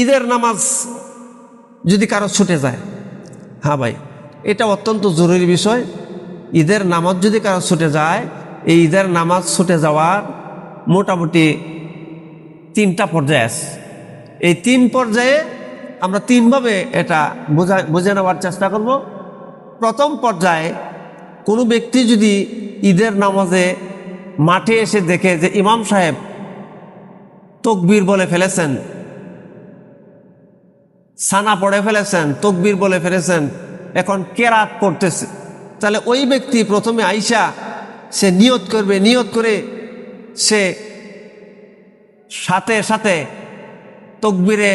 ঈদের নামাজ যদি কারো ছুটে যায়, হ্যাঁ ভাই, এটা অত্যন্ত জরুরি বিষয়। ঈদের নামাজ যদি কারো ছুটে যায়, এই ঈদের নামাজ ছুটে যাওয়ার মোটামুটি 3টা পর্যায় আছে। এই 3 পর্যায়ে আমরা 3ভাবে এটা বুঝে নেওয়ার চেষ্টা করব। প্রথম পর্যায়ে কোনো ব্যক্তি যদি ঈদের নামাজে মাঠে এসে দেখে যে ইমাম সাহেব তকবীর বলে ফেলেছেন, সানা পড়ে ফেলেছেন, তকবীর বলে ফেলেছেন, এখন কেরাত পড়তেছে, তাহলে ওই ব্যক্তি প্রথমে আইসা সে নিয়ত করবে। নিয়ত করে সে সাথে সাথে তকবীরে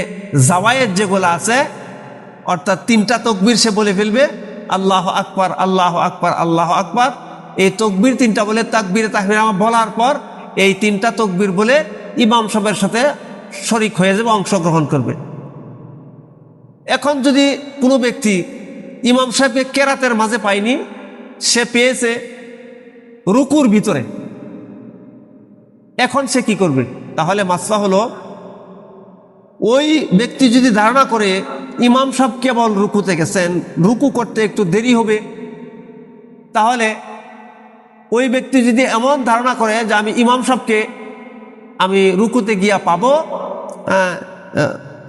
জাওয়ায়েদ যেগুলো আছে, অর্থাৎ 3টা তকবীর সে বলে ফেলবে, আল্লাহ আকবার, আল্লাহ আকবার, আল্লাহ আকবার। এই তকবীর 3টা বলে তাকবীরে তাহরিমা বলার পর এই 3টা তকবীর বলে ইমাম সাহেবের সাথে শরীক হয়ে যাবে, অংশগ্রহণ করবে। এখন যদি কোনো ব্যক্তি ইমাম সাহেবকে কেরাতের মাঝে পায়নি, সে পেয়েছে রুকুর ভিতরে, এখন সে কি করবে? তাহলে মাসলা হলো, ওই ব্যক্তি যদি ধারণা করে ইমাম সাহেব কেবল রুকুতে গেছেন, রুকু করতে একটু দেরি হবে, তাহলে ওই ব্যক্তি যদি এমন ধারণা করে যে আমি ইমাম সাহেবকে আমি রুকুতে গিয়া পাবো,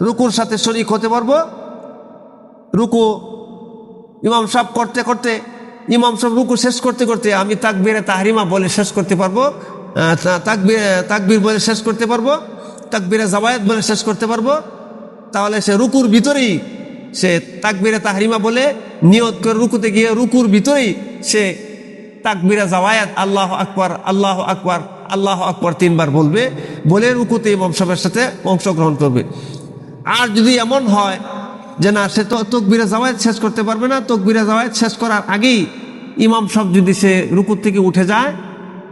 রুকুর সাথে শরীক হতে পারবো, রুকু ইমাম সাহেব করতে করতে, ইমাম সাহেব রুকু শেষ করতে করতে আমি তাকবীরে তাহরিমা বলে শেষ করতে পারবো, তাকবীর বলে শেষ করতে পারবো, তাকবীরে জাওয়ায়েদ বলে শেষ করতে পারবো, তাহলে সে রুকুর ভিতরেই সে তাকবীরে তাহরিমা বলে নিয়ত করে রুকুতে গিয়ে রুকুর ভিতরেই সে তাকবীরে জাওয়ায়েদ আল্লাহ আকবার, আল্লাহ আকবার, আল্লাহ আকবার 3 বার বলবে, বলে রুকুতে ইমাম সাহেবের সাথে অংশগ্রহণ করবে। আর যদি এমন হয় যে না, সে তো তাকবীরে জাওয়ায়েদ শেষ করতে পারবে না, তাকবীরে জাওয়ায়েদ শেষ করার আগেই ইমাম সাহেব যদি সে রুকুর থেকে উঠে যায়,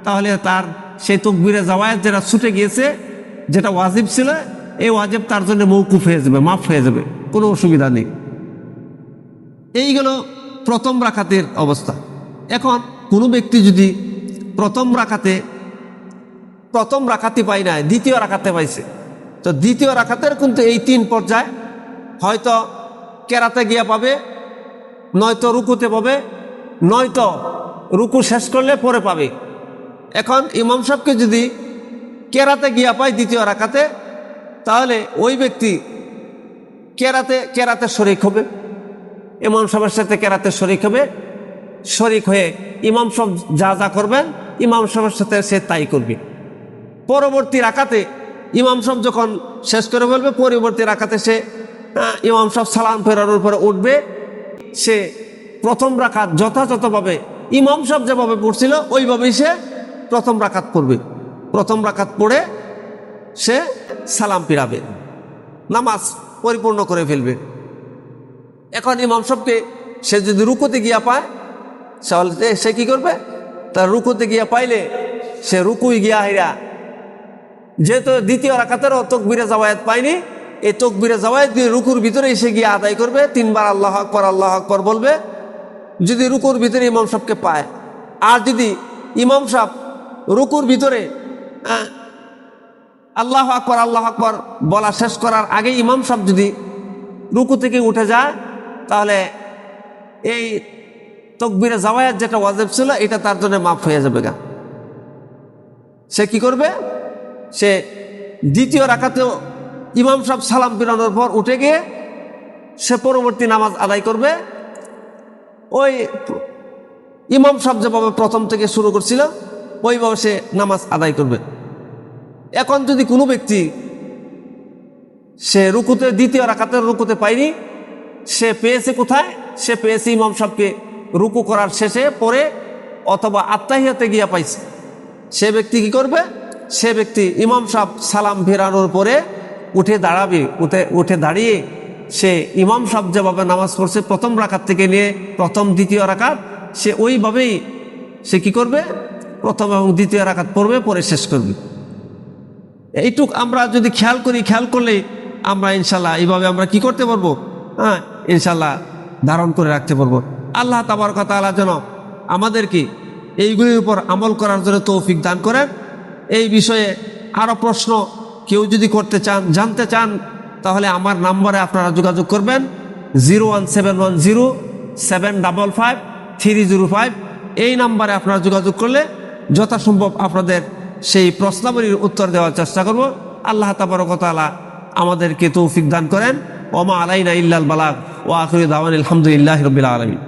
তাহলে তার সেই তাকবীরে জাওয়ায়েদ যেটা ছুটে গিয়েছে, যেটা ওয়াজিব ছিল, এই ওয়াজিব তার জন্য মওকুফ হয়ে যাবে, মাফ হয়ে যাবে, কোনো অসুবিধা নেই। এইগুলো প্রথম রাকাতের অবস্থা। এখন কোনো ব্যক্তি যদি প্রথম রাকাতে পায় না, দ্বিতীয় রাকাতে পাইছে, তো দ্বিতীয় রাকাতের কিন্তু এই 3 পর্যায়, হয়তো কেরাতে গিয়া পাবে, নয়তো রুকুতে পাবে, নয়তো রুকু শেষ করলে পরে পাবে। এখন ইমাম সাহেবকে যদি কেরাতে গিয়া পায় দ্বিতীয় রাকাতে, তাহলে ওই ব্যক্তি কেরাতে শরীক হবে, ইমাম সাহেবের সাথে কেরাতে শরীক হবে, শরীক হয়ে ইমাম সাহেব যা যা করবেন ইমাম সাহেবের সাথে সে তাই করবে। পরবর্তী রাকাতে ইমাম সাহেব যখন শেষ করে বলবে, পরবর্তী রাকাতে সে ইমাম সাহেব সালাম ফেরানোর উপরে উঠবে, সে প্রথম রাকাত যথাযথভাবে ইমাম সাহেব যেভাবে পড়ছিল ওইভাবেই সে প্রথম রাকাত পড়বে। প্রথম রাকাত পড়ে সে সালাম ফিরাবে, নামাজ পরিপূর্ণ করে ফেলবে। এখন ইমাম সাহেবকে সে যদি রুকুতে গিয়া পায়, সে কি করবে? তার রুকুতে গিয়া পাইলে সে রুকুই গিয়া হাইরা, যেহেতু দ্বিতীয় রাকাতেরও তাকবীরে জাওয়ায়েদ পায়নি, এই তাকবীরে জাওয়ায়েদ দিয়ে রুকুর ভিতরে এসে গিয়ে আদায় করবে, 3 বার আল্লাহ আকবার, আল্লাহ আকবার বলবে, যদি রুকুর ভিতরে ইমাম সাহেবকে পায়। আর যদি ইমাম সাহেব রুকুর ভিতরে আল্লাহ আকবার, আল্লাহ আকবার বলা শেষ করার আগে ইমাম সাহেব যদি রুকু থেকে উঠে যায়, তাহলে এই তাকবীরে জাওয়ায়েদ যেটা ওয়াজিব ছিল এটা তার জন্য মাফ হয়ে যাবে। সে কি করবে? সে দ্বিতীয় রাকাতেও ইমাম সাহেব সালাম ফিরানোর পর উঠে গিয়ে সে পরবর্তী নামাজ আদায় করবে, ওই ইমাম সাহেব যেভাবে প্রথম থেকে শুরু করছিল ওইভাবে সে নামাজ আদায় করবে। এখন যদি কোনো ব্যক্তি সে রুকুতে, দ্বিতীয় রাকাতের রুকুতে পায়নি, সে পেয়েছে কোথায়? সে পেয়েছে ইমাম সাহেবকে রুকু করার শেষে পরে অথবা আত্তাহিয়াতে গিয়া পাইছে। সে ব্যক্তি কি করবে? সে ব্যক্তি ইমাম সাহেব সালাম ফেরানোর পরে উঠে দাঁড়াবে, উঠে দাঁড়িয়ে সে ইমাম সাহেব যেভাবে নামাজ পড়ছে প্রথম রাকাত থেকে নিয়ে প্রথম দ্বিতীয় রাকাত, সে ওইভাবেই সে কি করবে? প্রথম এবং দ্বিতীয় রাকাত পড়বে, পরে শেষ করবে। এইটুক আমরা যদি খেয়াল করলে আমরা ইনশাল্লাহ এইভাবে আমরা কি করতে পারবো? ইনশাল্লাহ ধারণ করে রাখতে পারবো। আল্লাহ তাবারক ওয়া তাআলা যেন আমাদেরকে এইগুলির উপর আমল করার জন্য তৌফিক দান করেন। এই বিষয়ে আরও প্রশ্ন কেউ যদি করতে চান, জানতে চান, তাহলে আমার নাম্বারে আপনারা যোগাযোগ করবেন 01710755305। এই নাম্বারে আপনারা যোগাযোগ করলে যথাসম্ভব আপনাদের সেই প্রশ্নাবলীর উত্তর দেওয়ার চেষ্টা করব। আল্লাহ তাবারক ওয়া তাআলা আমাদেরকে তৌফিক দান করেন। ওমা আলাইনা ইল্লাল বালাগ ওয়া আখিরু দাওয়ানা আলহামদুলিল্লাহি রাব্বিল আলামিন।